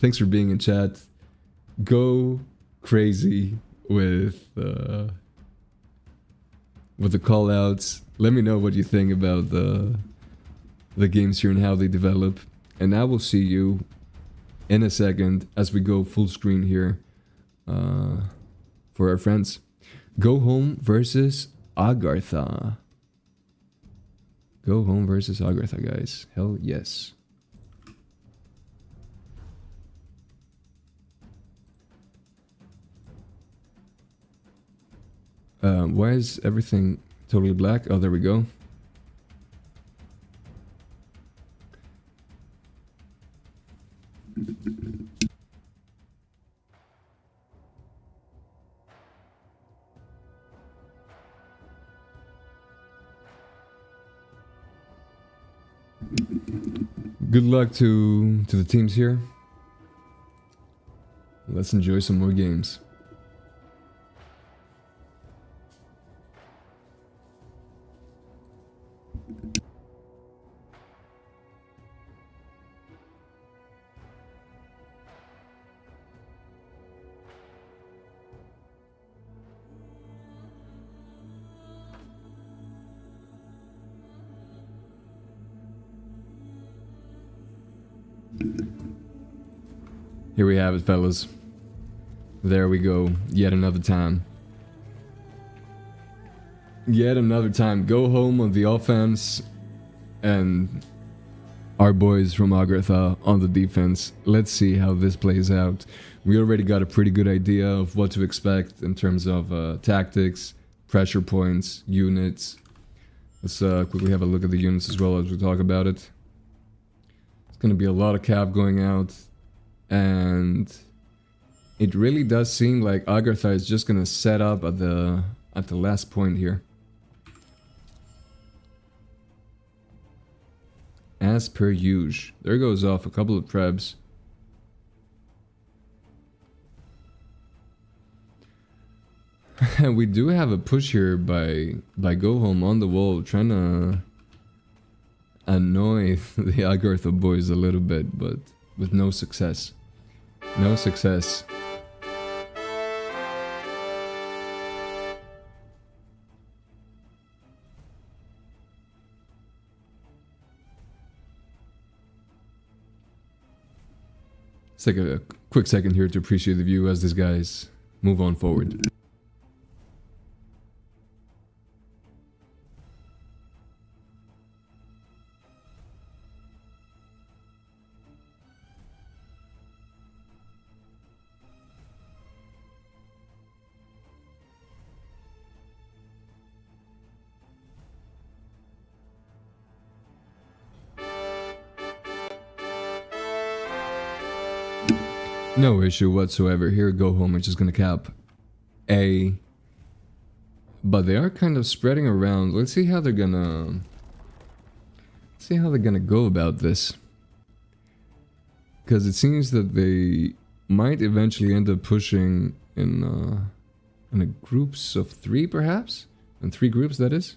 Thanks for being in chat. Go crazy with the call outs. Let me know what you think about the games here and how they develop. And I will see you in a second as we go full screen here for our friends. GoHome versus Agartha. GoHome versus Agartha, guys. Hell yes. Why is everything totally black? Oh, there we go. Good luck to the teams here. Let's enjoy some more games. Here we have it, fellas. There we go. Yet another time. Yet another time. GoHome on the offense and our boys from Agartha on the defense. Let's see how this plays out. We already got a pretty good idea of what to expect in terms of tactics, pressure points, units. Let's quickly have a look at the units as well as we talk about it. It's going to be a lot of cav going out. And it really does seem like Agartha is just gonna set up at the last point here. As per usual. There goes off a couple of trebs. And we do have a push here by GoHome on the wall, trying to annoy the Agartha boys a little bit, but with no success. No success. Let's take a quick second here to appreciate the view as these guys move on forward. No issue whatsoever. Here, GoHome is just gonna cap A. But they are kind of spreading around. Let's see how they're gonna go about this. Because it seems that they might eventually end up pushing in a groups of 3, perhaps? In 3 groups, that is.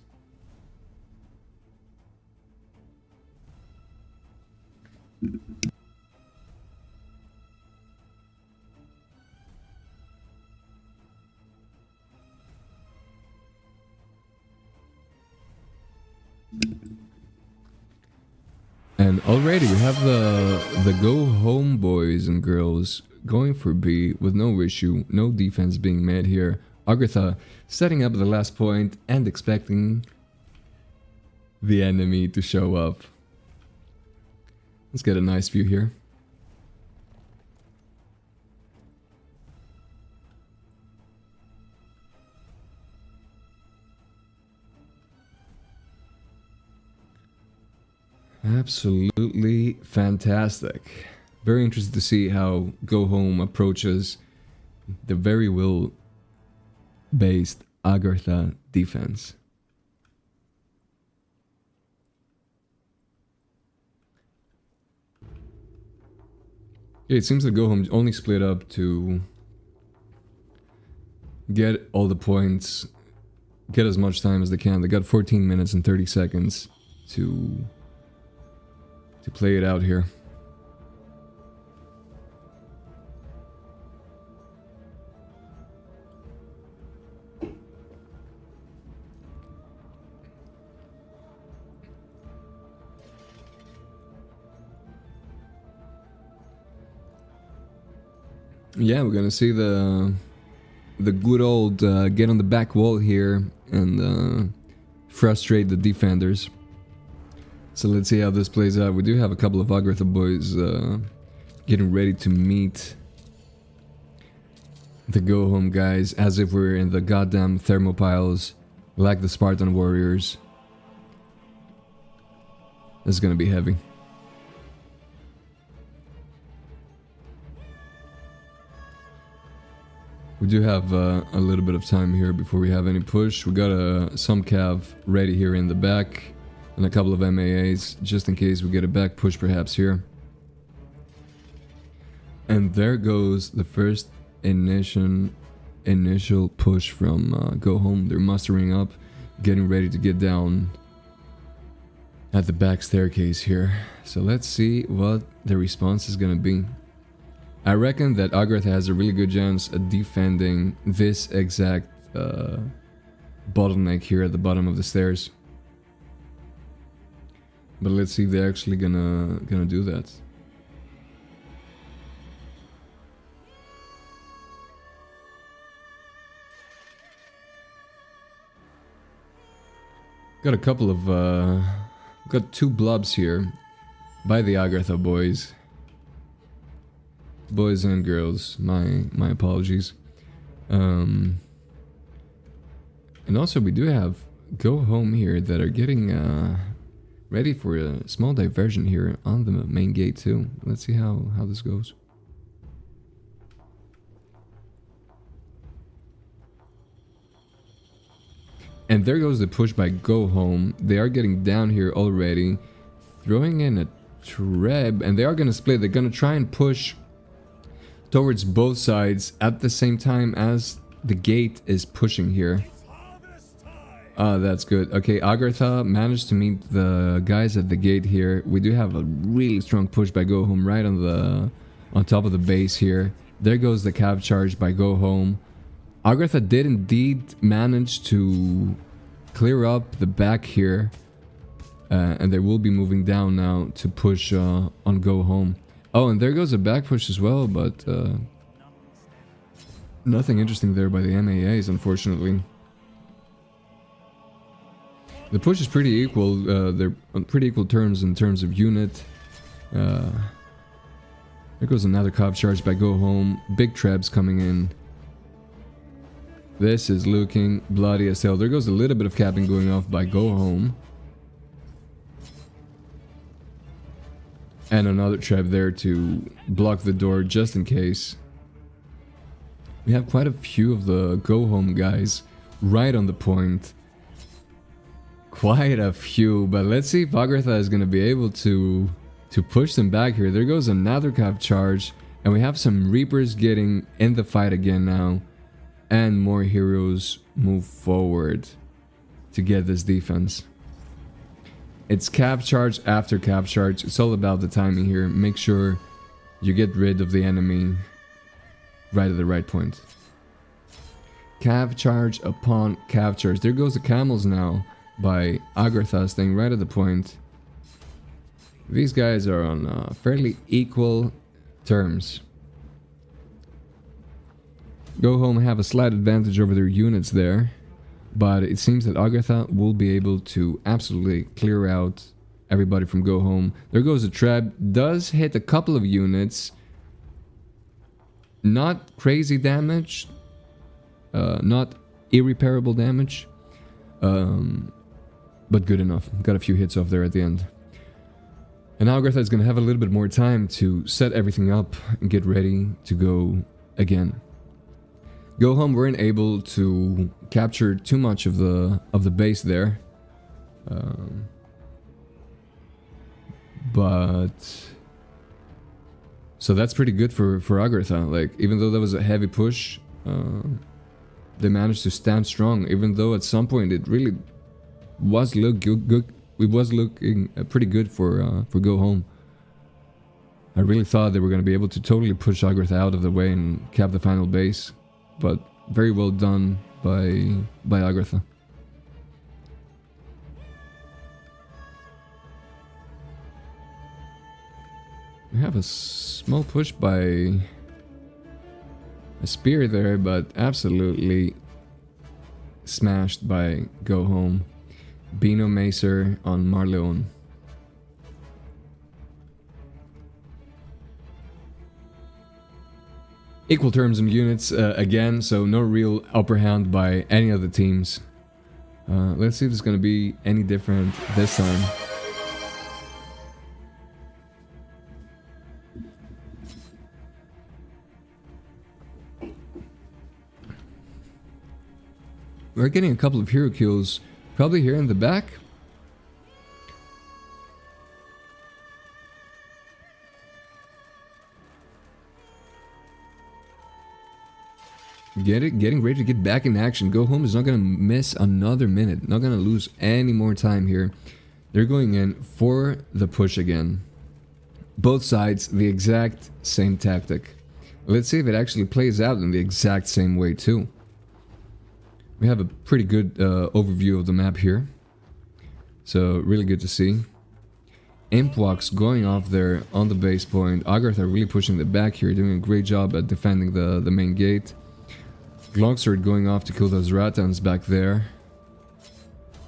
And already we have the GoHome boys and girls going for B with no issue, no defense being made here. Agartha setting up the last point and expecting the enemy to show up. Let's get a nice view here. Absolutely fantastic. Very interested to see how GoHome approaches the very will-based Agartha defense. Yeah, it seems that GoHome only split up to get all the points, get as much time as they can. They got 14 minutes and 30 seconds to play it out here. Yeah, we're gonna see the good old get on the back wall here and frustrate the defenders. So let's see how this plays out. We do have a couple of Agartha boys getting ready to meet the GoHome guys as if we're in the goddamn thermopiles like the Spartan warriors. This is gonna be heavy. We do have a little bit of time here before we have any push. We got some cav ready here in the back and a couple of MAAs just in case we get a back push perhaps here. And there goes the first initial push from GoHome. They're mustering up, getting ready to get down at the back staircase here. So let's see what the response is gonna be. I reckon that Agartha has a really good chance at defending this exact bottleneck here at the bottom of the stairs. But let's see if they're actually gonna do that. Got a couple of got 2 blobs here by the Agartha boys. Boys and girls, my apologies. And also we do have GoHome here that are getting ready for a small diversion here on the main gate too. Let's see how this goes. And there goes the push by GoHome. They are getting down here already, throwing in a treb, and they are gonna split. They're gonna try and push towards both sides at the same time as the gate is pushing here. Ah, that's good. Okay, Agartha managed to meet the guys at the gate here. We do have a really strong push by GoHome right on top of the base here. There goes the cav charge by GoHome. Agartha did indeed manage to clear up the back here, and they will be moving down now to push on GoHome. Oh, and there goes a back push as well, but nothing interesting there by the MAAs, unfortunately. The push is pretty equal. They're on pretty equal terms in terms of unit. There goes another cav charge by GoHome. Big trebs coming in. This is looking bloody as hell. There goes a little bit of capping going off by GoHome. And another trap there to block the door just in case. We have quite a few of the GoHome guys right on the point. Quite a few, but let's see if Agartha is going to be able to push them back here. There goes another cav charge, and we have some Reapers getting in the fight again now. And more heroes move forward to get this defense. It's cav charge after cav charge. It's all about the timing here. Make sure you get rid of the enemy right at the right point. Cav charge upon cav charge. There goes the camels now by Agartha staying right at the point. These guys are on fairly equal terms. GoHome have a slight advantage over their units there, but it seems that Agartha will be able to absolutely clear out everybody from GoHome. There goes a trap. Does hit a couple of units. Not crazy damage. Not irreparable damage. But good enough. Got a few hits off there at the end. And now Agartha is going to have a little bit more time to set everything up and get ready to go again. GoHome weren't able to capture too much of the base there. But so that's pretty good for Agartha. Like, even though that was a heavy push, they managed to stand strong, even though at some point it really was good. It was looking pretty good for GoHome. I really thought they were going to be able to totally push Agartha out of the way and cap the final base, but very well done by Agartha. We have a small push by A spear there, but absolutely smashed by GoHome. Beano Macer on Marleon. Equal terms and units again, so no real upper hand by any of the teams. Let's see if it's going to be any different this time. We're getting a couple of hero kills, probably here in the back. Getting ready to get back in action. GoHome is not going to miss another minute. Not going to lose any more time here. They're going in for the push again. Both sides, the exact same tactic. Let's see if it actually plays out in the exact same way too. We have a pretty good overview of the map here. So, really good to see. Impwalks going off there on the base point. Agartha really pushing the back here, doing a great job at defending the main gate. Longsword going off to kill those Ratans back there.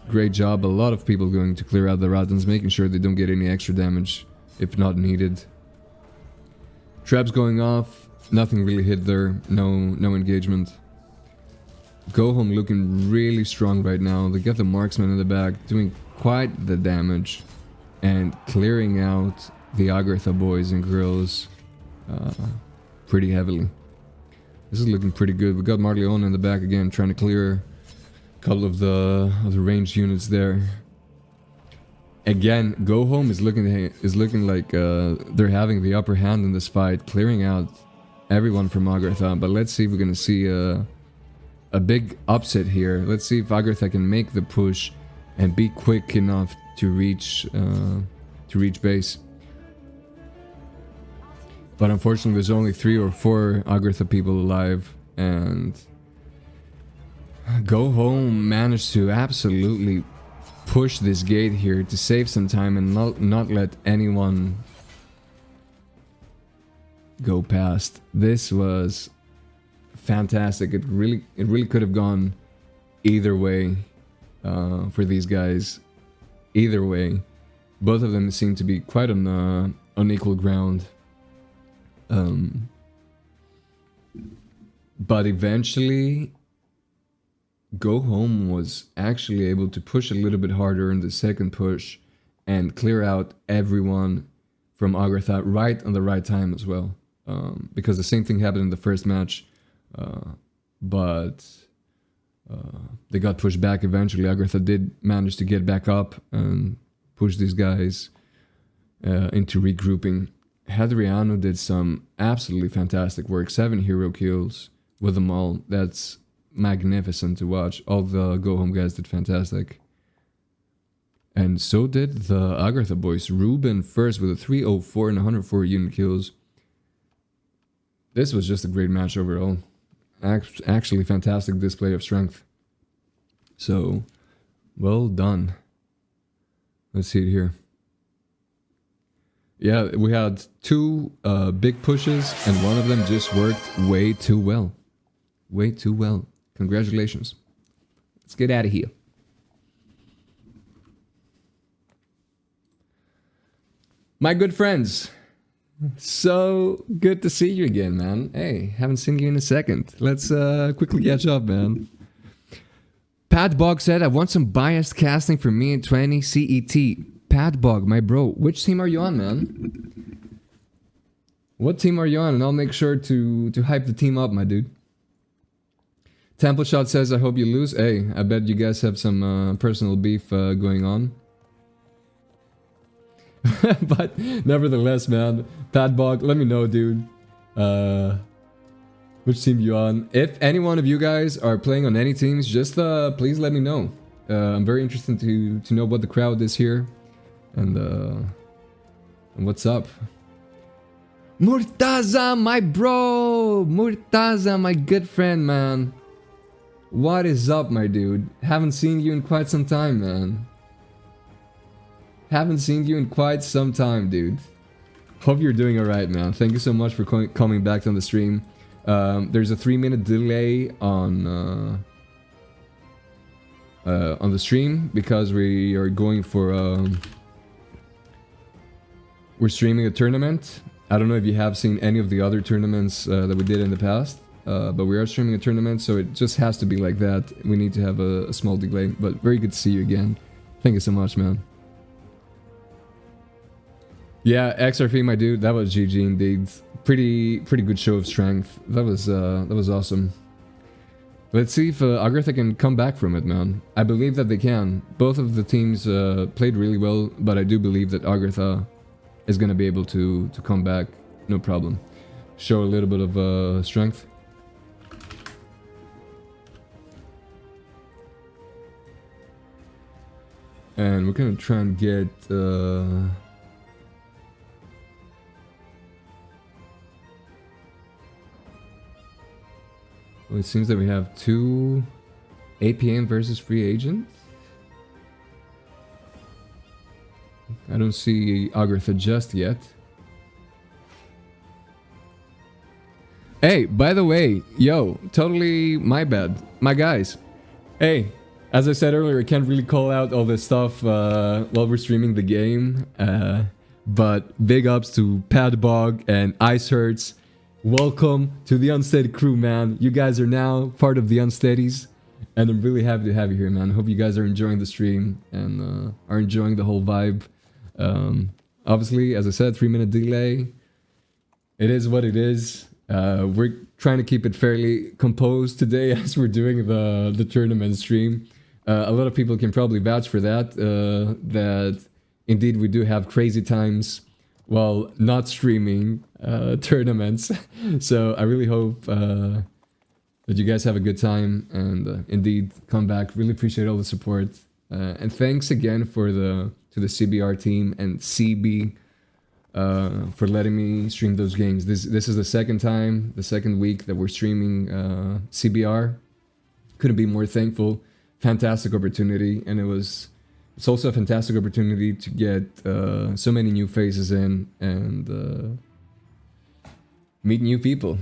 Great job. A lot of people going to clear out the Ratans, making sure they don't get any extra damage if not needed. Traps going off. Nothing really hit there. No engagement. GoHome looking really strong right now. They got the marksman in the back, doing quite the damage. And clearing out the Agartha boys and girls pretty heavily. This is looking pretty good. We got Marleon in the back again, trying to clear a couple of the ranged units there. Again, GoHome is looking like they're having the upper hand in this fight, clearing out everyone from Agartha. But let's see if we're gonna see a big upset here. Let's see if Agartha can make the push and be quick enough to reach base. But unfortunately, there's only 3 or 4 Agartha people alive, and GoHome managed to absolutely push this gate here to save some time and not let anyone go past. This was fantastic. It really could have gone either way for these guys. Either way, both of them seem to be quite on unequal ground. But eventually, GoHome was actually able to push a little bit harder in the second push and clear out everyone from Agartha right on the right time as well. Because the same thing happened in the first match, but they got pushed back eventually. Agartha did manage to get back up and push these guys into regrouping. Hadriano did some absolutely fantastic work. 7 hero kills with them all. That's magnificent to watch. All the GoHome guys did fantastic. And so did the Agartha boys. Ruben first with a 304 and 104 unit kills. This was just a great match overall. Actually fantastic display of strength. So, well done. Let's see it here. Yeah, we had 2 big pushes, and one of them just worked way too well. Way too well. Congratulations. Let's get out of here. My good friends. So good to see you again, man. Hey, haven't seen you in a second. Let's quickly catch up, man. Pat Bog said, I want some biased casting for me in 20 CET. Pat Bog, my bro, which team are you on, man? What team are you on? And I'll make sure to hype the team up, my dude. Temple Shot says, I hope you lose. Hey, I bet you guys have some personal beef going on. But nevertheless, man, Pat Bog, let me know, dude. Which team you on? If any one of you guys are playing on any teams, just please let me know. I'm very interested to know what the crowd is here. And what's up? Murtaza, my bro! Murtaza, my good friend, man. What is up, my dude? Haven't seen you in quite some time, man. Haven't seen you in quite some time, dude. Hope you're doing alright, man. Thank you so much for coming back on the stream. There's a 3-minute delay on the stream because we are going for we're streaming a tournament. I don't know if you have seen any of the other tournaments that we did in the past, but we are streaming a tournament, so it just has to be like that. We need to have a small delay, but very good to see you again. Thank you so much, man. Yeah, XRP, my dude, that was GG indeed. Pretty good show of strength. That was awesome. Let's see if Agartha can come back from it, man. I believe that they can. Both of the teams played really well, but I do believe that Agartha is gonna be able to come back, no problem. Show a little bit of strength. And we're gonna try and get well, it seems that we have 2 APM versus free agents. I don't see Agartha just yet. Hey, by the way, yo, totally my bad. My guys. Hey, as I said earlier, I can't really call out all this stuff while we're streaming the game. But big ups to Padbog and Ice Hurts. Welcome to the Unsteady crew, man. You guys are now part of the Unsteadies. And I'm really happy to have you here, man. Hope you guys are enjoying the stream and are enjoying the whole vibe. Obviously, as I said, 3-minute delay. It is what it is. We're trying to keep it fairly composed today as we're doing the tournament stream. A lot of people can probably vouch for that. That indeed we do have crazy times while not streaming tournaments. So I really hope that you guys have a good time and indeed come back. Really appreciate all the support. And thanks again to the CBR team and CB for letting me stream those games. This is the second week that we're streaming CBR. Couldn't be more thankful. Fantastic opportunity, and it's also a fantastic opportunity to get so many new faces in and meet new people.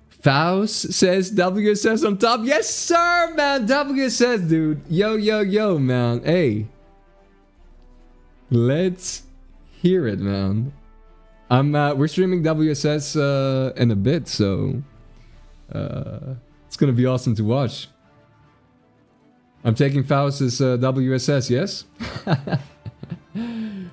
Faust says WSS on top. Yes, sir, man. WSS, dude. Yo, man. Hey. Let's hear it, man. We're streaming WSS in a bit, so it's gonna be awesome to watch. I'm taking Faust's WSS, yes?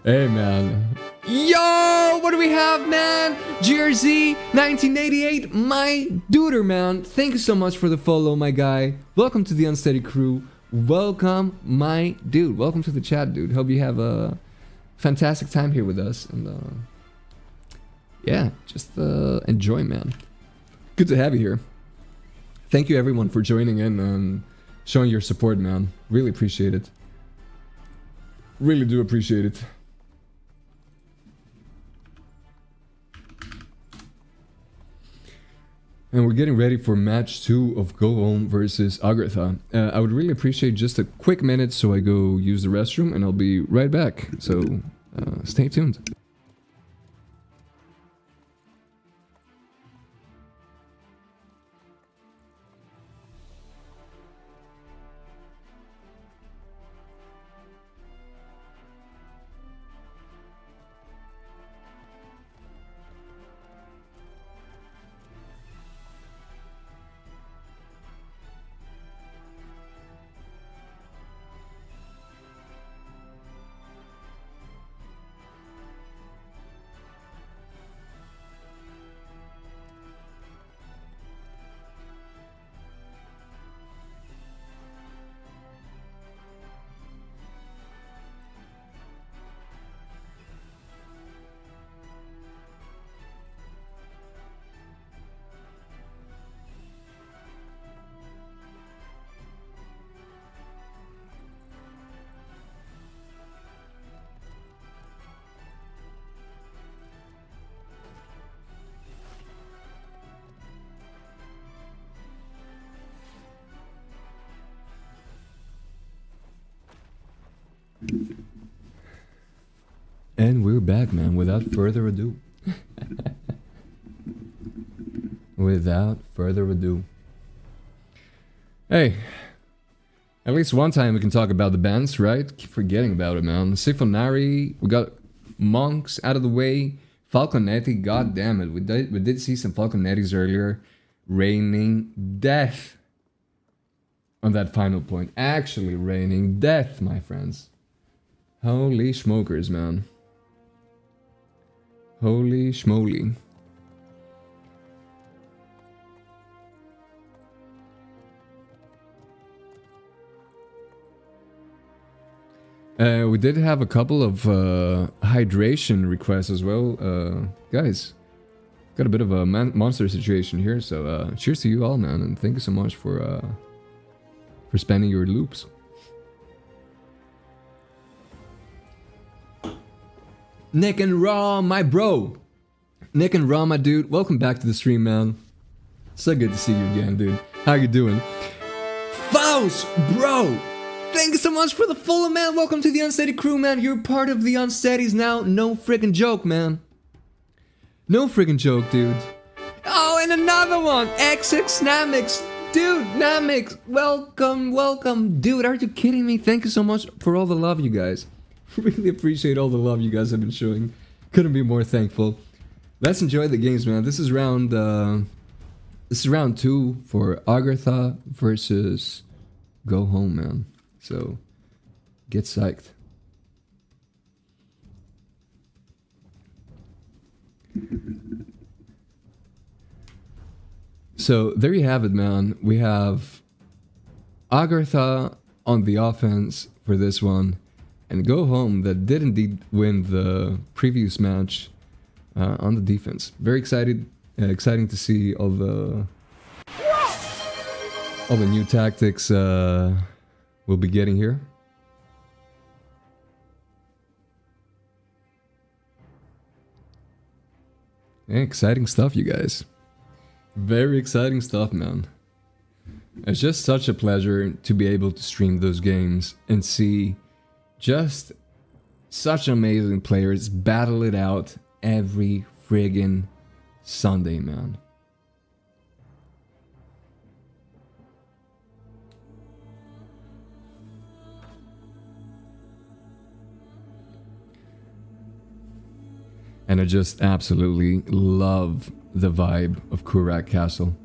Hey, man. Yo, what do we have, man? GRZ 1988, my duder, man. Thank you so much for the follow, my guy. Welcome to the Unsteady crew. Welcome, my dude. Welcome to the chat, dude. Hope you have a fantastic time here with us. And yeah, just enjoy, man. Good to have you here. Thank you, everyone, for joining in and showing your support, man. Really appreciate it. Really do appreciate it. And we're getting ready for match 2 of GoHome versus Agartha. I would really appreciate just a quick minute so I go use the restroom and I'll be right back. So stay tuned. And we're back, man, without further ado. without further ado. Hey, at least one time we can talk about the bands, right? Keep forgetting about it, man. Sifonari, we got Monks out of the way. Falconetti, god damn it. We did see some Falconettis earlier. Raining death on that final point. Actually raining death, my friends. Holy smokers, man. Holy schmoly. We did have a couple of hydration requests as well. Guys, got a bit of a monster situation here, so cheers to you all, man, and thank you so much for spanning your loops. Nick and Raw, my bro. Nick and Raw, my dude. Welcome back to the stream, man. So good to see you again, dude. How you doing? Faust, bro. Thank you so much for the follow, man. Welcome to the Unsteady crew, man. You're part of the Unsteadies now. No freaking joke, man. No freaking joke, dude. Oh, and another one. XX Namix. Dude, Namix. Welcome, welcome. Dude, are you kidding me? Thank you so much for all the love, you guys. Really appreciate all the love you guys have been showing. Couldn't be more thankful. Let's enjoy the games, man. This is round 2 for Agartha versus GoHome, man. So, get psyched. So, there you have it, man. We have Agartha on the offense for this one. And GoHome that did indeed win the previous match on the defense. Very exciting to see all the new tactics we'll be getting here. Yeah, exciting stuff, you guys. Very exciting stuff, man. It's just such a pleasure to be able to stream those games and see just such amazing players battle it out every friggin' Sunday, man. And I just absolutely love the vibe of Kurak Castle.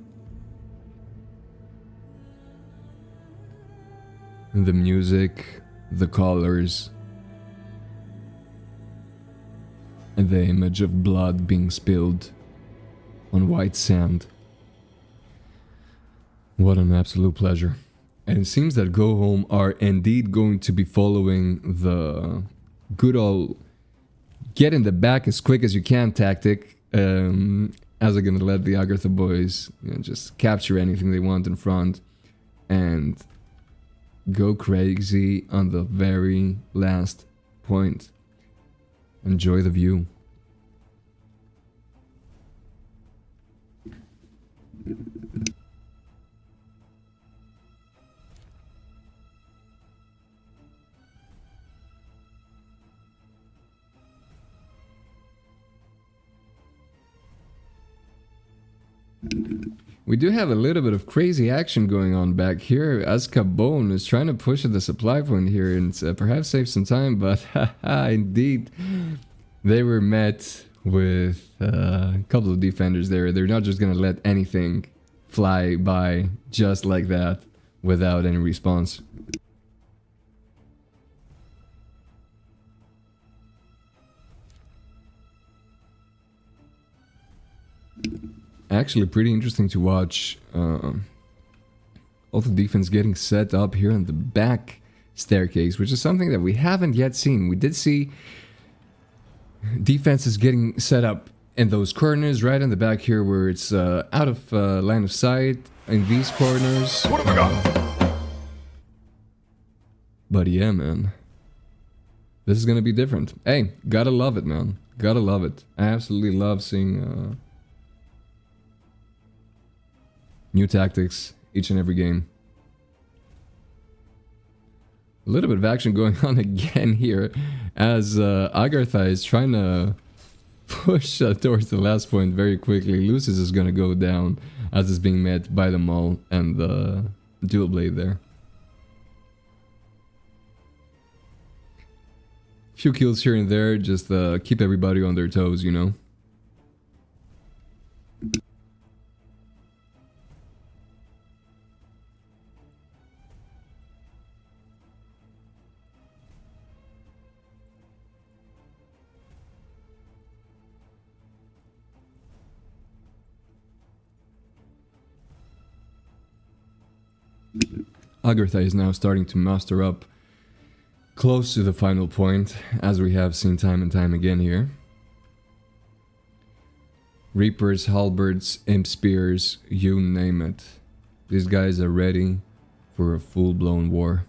And the music, the colors, and the image of blood being spilled on white sand. What an absolute pleasure. And it seems that GoHome are indeed going to be following the good old get in the back as quick as you can tactic, as they're gonna let the Agartha boys, you know, just capture anything they want in front and go crazy on the very last point. Enjoy the view. We do have a little bit of crazy action going on back here, as Cabone is trying to push at the supply point here and perhaps save some time, but indeed, they were met with a couple of defenders there. They're not just going to let anything fly by just like that without any response. Actually pretty interesting to watch all the defense getting set up here on the back staircase, which is something that we haven't yet seen. We did see defenses getting set up in those corners right in the back here where it's out of line of sight in these corners. What have I got? But yeah, man, this is gonna be different. Hey, gotta love it, man. Gotta love it. I absolutely love seeing new tactics each and every game. A little bit of action going on again here as Agartha is trying to push towards the last point very quickly. Lucis is gonna go down as it's being met by the Maul and the dual blade there. Few kills here and there, just keep everybody on their toes, you know. Agartha is now starting to muster up close to the final point, as we have seen time and time again here. Reapers, halberds, imp spears, you name it. These guys are ready for a full-blown war.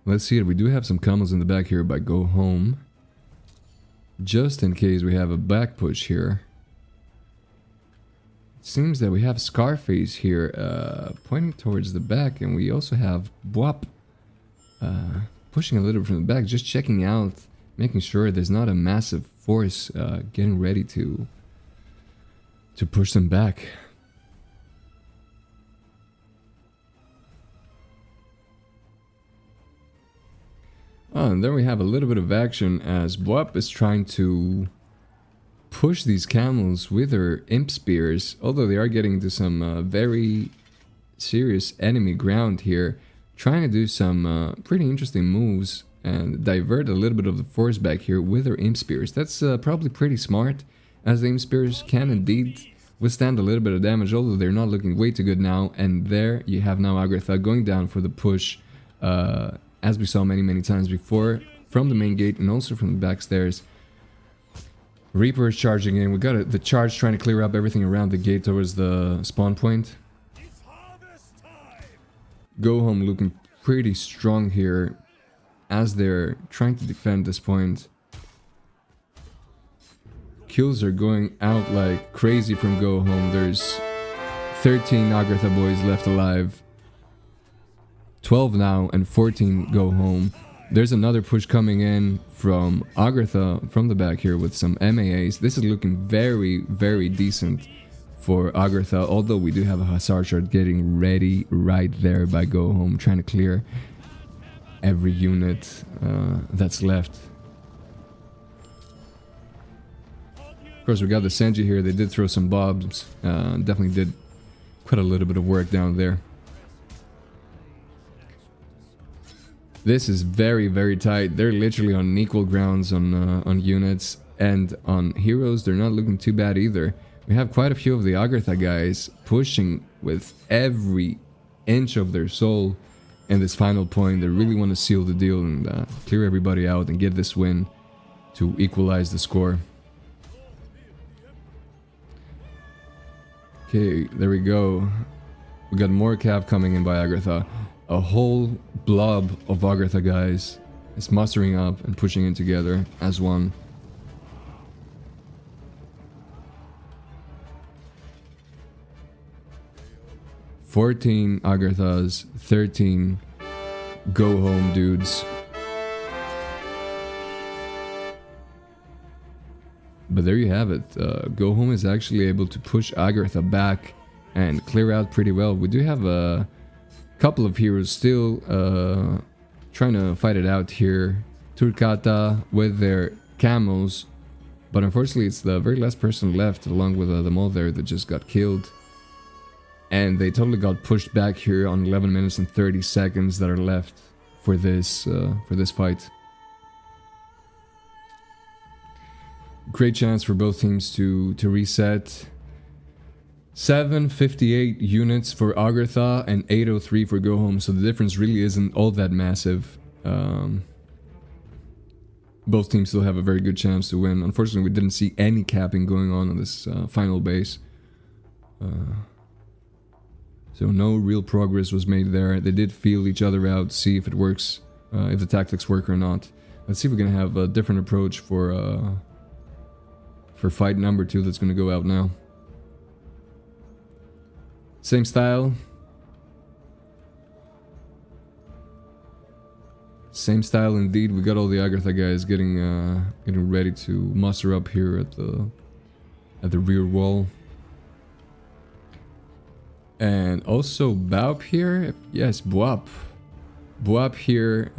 Let's see it. We do have some combos in the back here by GoHome. Just in case we have a back push here. It seems that we have Scarface here pointing towards the back, and we also have Bwap pushing a little bit from the back, just checking out, making sure there's not a massive force getting ready to push them back. Oh, and then we have a little bit of action as Bwap is trying to push these camels with her imp spears, although they are getting into some very serious enemy ground here, trying to do some pretty interesting moves and divert a little bit of the force back here with her imp spears. That's probably pretty smart, as the imp spears can indeed withstand a little bit of damage, although they're not looking way too good now. And there you have now Agartha going down for the push, as we saw many times before, from the main gate and also from the back stairs. Reaper is charging in. We got the charge trying to clear up everything around the gate towards the spawn point. GoHome looking pretty strong here as they're trying to defend this point. Kills are going out like crazy from GoHome. There's 13 Agartha boys left alive. 12 now and 14 GoHome. There's another push coming in from Agartha from the back here with some MAAs. This is looking very decent for Agartha, although we do have a Hussar shard getting ready right there by GoHome, trying to clear every unit that's left. Of course, we got the Senji here. They did throw some bombs. Definitely did quite a little bit of work down there. This is very tight. They're literally on equal grounds on units, and on heroes they're not looking too bad either. We have quite a few of the Agartha guys pushing with every inch of their soul in this final point. They really want to seal the deal and clear everybody out and get this win to equalize the score. Okay, there we go. We got more cav coming in by Agartha. A whole blob of Agartha guys is mustering up and pushing in together as one. "14 Agarthas, 13 GoHome dudes." But there you have it. GoHome is actually able to push Agartha back and clear out pretty well. We do have a couple of heroes still trying to fight it out here. Turkata with their camels, but unfortunately it's the very last person left, along with the Maul there, that just got killed. And they totally got pushed back here on 11 minutes and 30 seconds that are left for this fight. Great chance for both teams to reset. 758 units for Agartha and 803 for GoHome, so the difference really isn't all that massive. Both teams still have a very good chance to win. Unfortunately, we didn't see any capping going on this final base. So no real progress was made there. They did feel each other out, see if it works, if the tactics work or not. Let's see if we're going to have a different approach for fight number 2 that's going to go out now. Same style. Same style indeed. We got all the Agartha guys getting ready to muster up here at the rear wall. And also Baup here. Yes, Buap. Buap here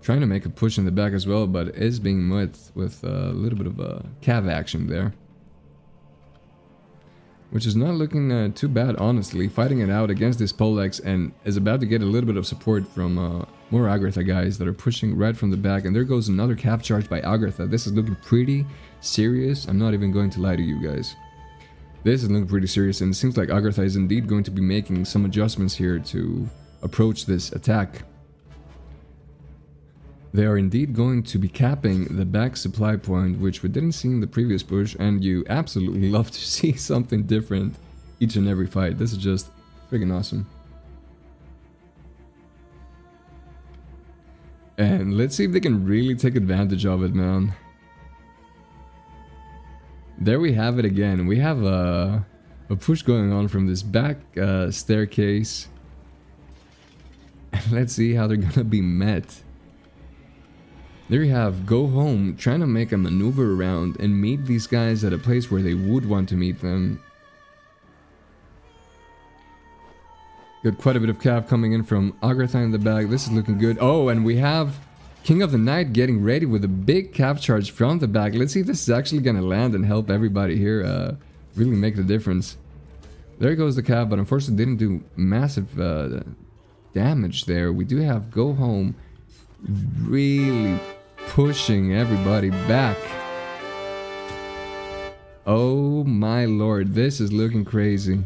trying to make a push in the back as well, but is being met with a little bit of a cav action there. Which is not looking too bad, honestly. Fighting it out against this Polex and is about to get a little bit of support from more Agartha guys that are pushing right from the back. And there goes another cav charge by Agartha. This is looking pretty serious. I'm not even going to lie to you guys. This is looking pretty serious, and it seems like Agartha is indeed going to be making some adjustments here to approach this attack. They are indeed going to be capping the back supply point, which we didn't see in the previous push, and you absolutely love to see something different each and every fight. This is just friggin' awesome. And let's see if they can really take advantage of it, man. There we have it again. We have a push going on from this back staircase. Let's see how they're gonna be met. There you have GoHome trying to make a maneuver around and meet these guys at a place where they would want to meet them. Got quite a bit of cav coming in from Agartha in the back. This is looking good. Oh, and we have King of the Night getting ready with a big cav charge from the back. Let's see if this is actually going to land and help everybody here really make the difference. There goes the cav, but unfortunately didn't do massive damage there. We do have GoHome really pushing everybody back. Oh my lord, this is looking crazy.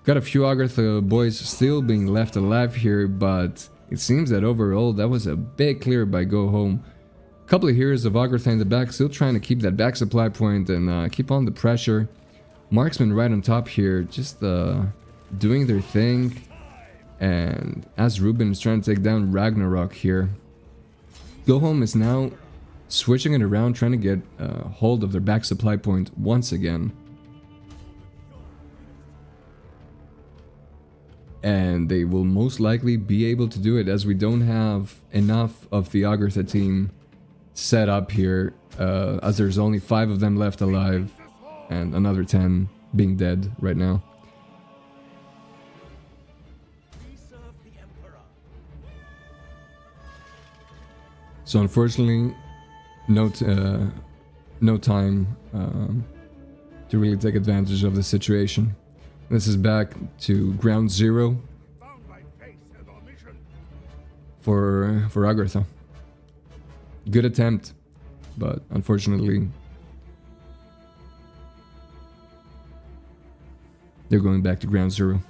Got a few Agartha boys still being left alive here, but it seems that overall that was a big clear by GoHome. A couple of heroes of Agartha in the back, still trying to keep that back supply point and keep on the pressure. Marksman right on top here, just doing their thing. And as Ruben is trying to take down Ragnarok here, GoHome is now switching it around, trying to get hold of their back supply point once again. And they will most likely be able to do it, as we don't have enough of the Agartha team set up here, as there's only 5 of them left alive and another 10 being dead right now. So unfortunately, no time to really take advantage of the situation. This is back to ground zero for Agartha. Good attempt, but unfortunately they're going back to ground zero.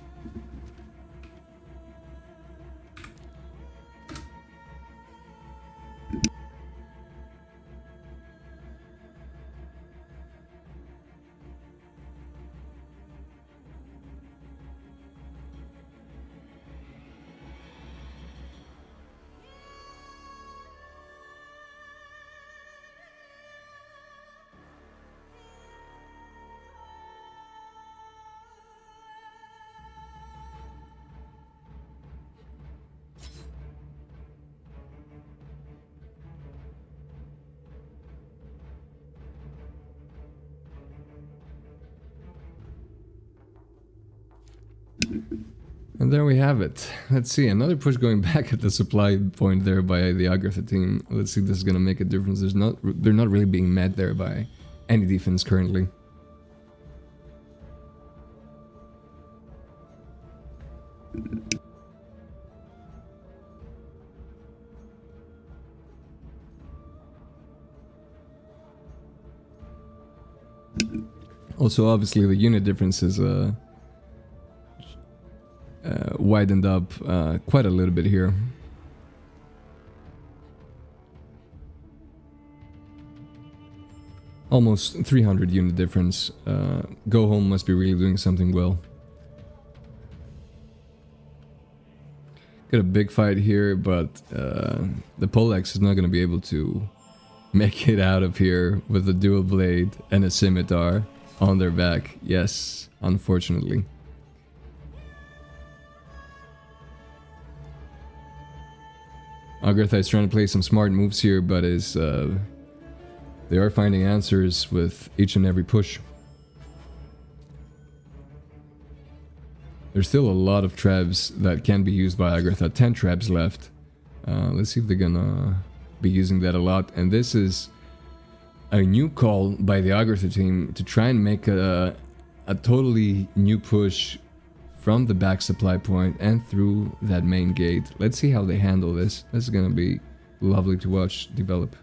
And there we have it. Let's see, another push going back at the supply point there by the Agartha team. Let's see if this is going to make a difference. They're not really being met there by any defense currently. Also, obviously, the unit difference is widened up quite a little bit here. Almost 300 unit difference. GoHome must be really doing something well. Got a big fight here, but the Polex is not going to be able to make it out of here with a dual blade and a scimitar. on their back. Yes, unfortunately. Agartha is trying to play some smart moves here, but is they are finding answers with each and every push. There's still a lot of traps that can be used by Agartha. 10 traps left. Let's see if they're gonna be using that a lot. And this is a new call by the Agartha team to try and make a totally new push from the back supply point and through that main gate. Let's see how they handle this. This is gonna be lovely to watch develop.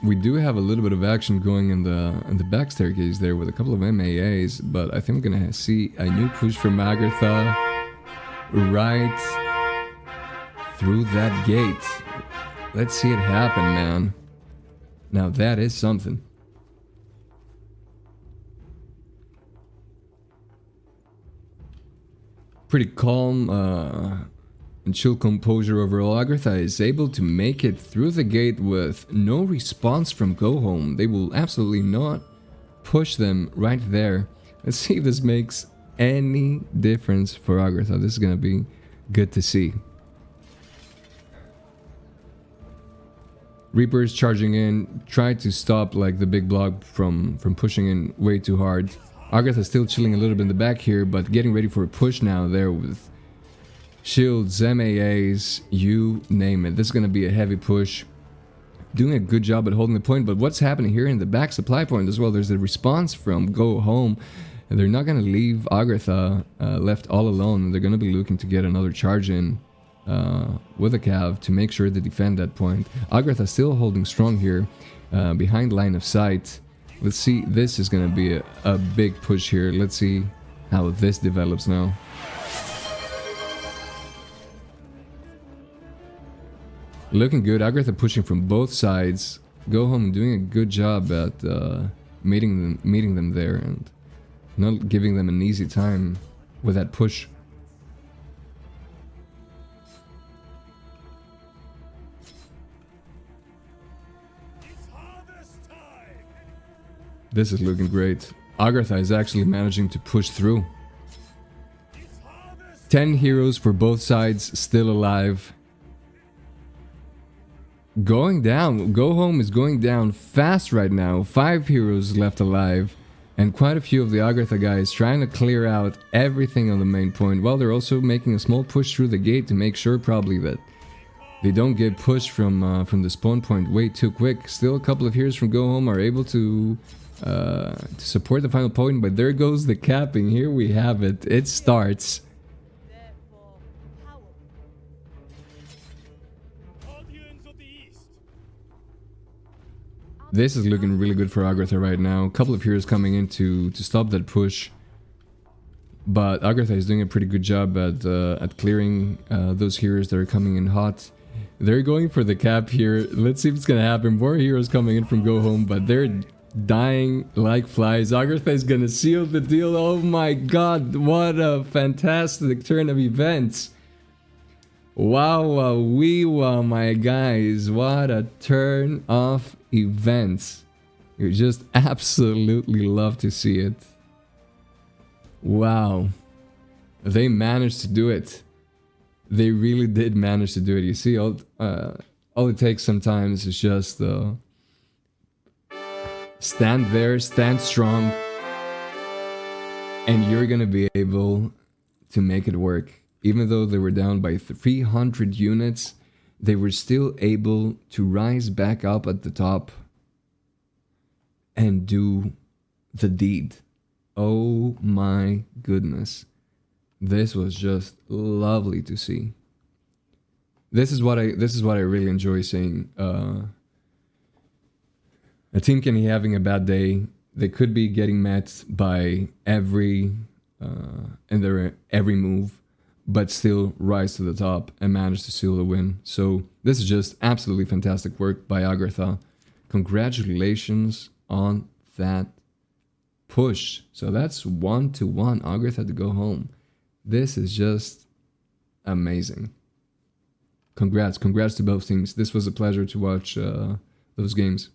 We do have a little bit of action going in the back staircase there with a couple of MAAs, but I think we're gonna see a new push from Agartha right through that gate. Let's see it happen, man. Now that is something. Pretty calm and chill composure overall. Agartha is able to make it through the gate with no response from GoHome. They will absolutely not push them right there. Let's see if this makes any difference for Agartha. This is gonna be good to see. Reapers charging in, try to stop like the big block from pushing in way too hard. Agartha still chilling a little bit in the back here, but getting ready for a push now there with shields, MAAs, you name it. This is going to be a heavy push. Doing a good job at holding the point, but what's happening here in the back supply point as well, there's a response from GoHome, and they're not going to leave Agartha left all alone. They're going to be looking to get another charge in with a cav to make sure they defend that point. Agartha still holding strong here behind line of sight. Let's see, this is going to be a big push here. Let's see how this develops now. Looking good. Agartha pushing from both sides. GoHome doing a good job at meeting them there and not giving them an easy time with that push. This is looking great. Agartha is actually managing to push through. 10 heroes for both sides still alive. Going down. GoHome is going down fast right now. 5 heroes left alive. And quite a few of the Agartha guys trying to clear out everything on the main point. While they're also making a small push through the gate to make sure probably that they don't get pushed from the spawn point way too quick. Still a couple of heroes from GoHome are able to support the final point. But there goes the capping. Here we have it. It starts. This is looking really good for Agartha right now. A couple of heroes coming in to stop that push. But Agartha is doing a pretty good job at clearing those heroes that are coming in hot. They're going for the cap here. Let's see if it's going to happen. More heroes coming in from GoHome, but they're dying like flies. Agartha is going to seal the deal. Oh my god, what a fantastic turn of events. Wow, wow, my guys. What a turn of events. You just absolutely love to see it. Wow. They managed to do it. They really did manage to do it. You see, all it takes sometimes is just stand there, stand strong, and you're gonna be able to make it work. Even though they were down by 300 units, they were still able to rise back up at the top and do the deed. Oh my goodness. This was just lovely to see. This is what I really enjoy seeing. A team can be having a bad day. They could be getting met by every move, but still rise to the top and manage to seal the win. So this is just absolutely fantastic work by Agartha. Congratulations on that push. So that's 1-1. Agartha to go home. This is just amazing. Congrats to both teams. This was a pleasure to watch those games.